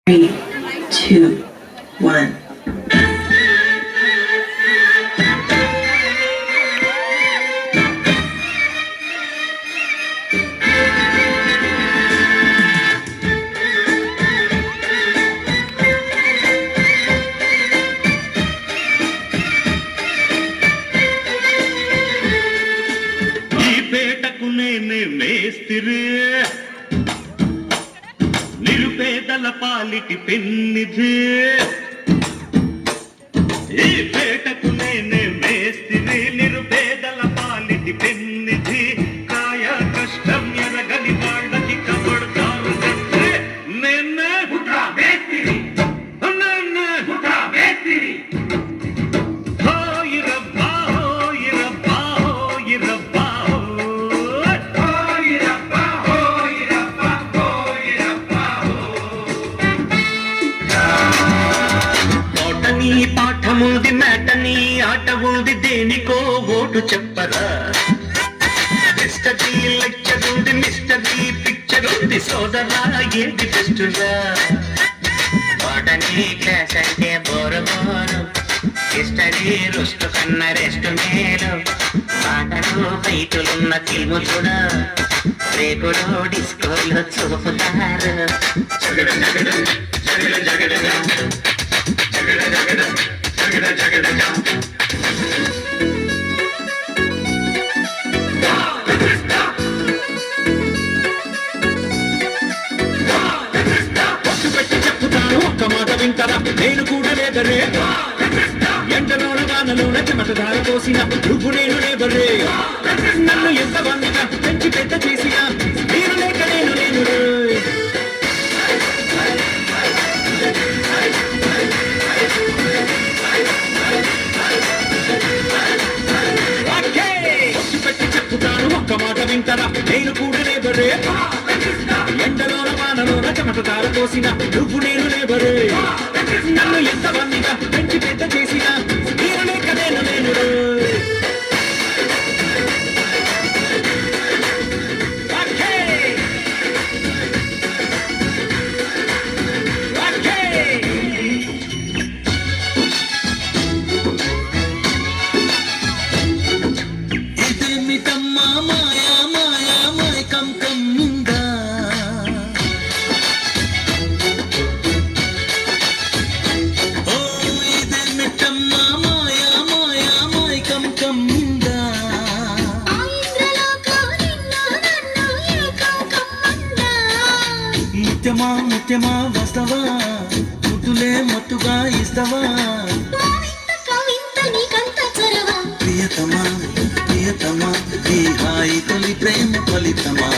3, 2, 1. మేస్తిరి నిరుపేదల పాలిటి పెన్నిధి ఈ పేటకు నేనే మేస్తిరి నిరుపేదల పాలిటి పెన్నిధి కాయ కష్టం ఎరగని వాళ్ళకి కబడతారు కట్టే నేనే పుట్రా మేస్తిరి నేనే పుట్రా మేస్తిరి పాఠముంది మేటని ఆట ఉంది దేనికో ఓటు చెప్పరా మిస్టరీ లెక్చర్ ఉంది మిస్టరీ పిక్చర్ ఉంది సోదరా ఏంటి బెస్టురా బోటనీ క్లాస్ అంటే బోరు బోరు హిస్టరీ రుస్టు కన్న రెస్ట్ మేలు పాటలు బయటలున్న ఫిల్ము చూడ రేపుడు డిస్కోలో చూపుతారు నేను కూడా లేబరే ఎండలోన వానలోన చెమటదార పోసిన నువ్వు నేను లేబరే నన్ను ఎంత వందగా పెంచి పెద్ద చేసినా నేను లేక నేను లేను పెట్టి చెప్పుతాను ఒక్క మాట వింటారా నేను కూడా లేబరే ఎండలోన వానలోన చెమటదార పోసిన నువ్వు నేను లేబరే నన్ను ఎంత మందిగా పెంచి పెద్ద చేసినా నేను లేక నేను లేను ఇదేమిటమ్మా మాయా మాయా మైకం కమ్మిందా ముత్యమా ముత్యమా వస్తవా ముద్దులే మత్తుగా ఇస్తవా ప్రియతమా ప్రియతమా ఈ హాయి తొలి ప్రేమ ఫలితమా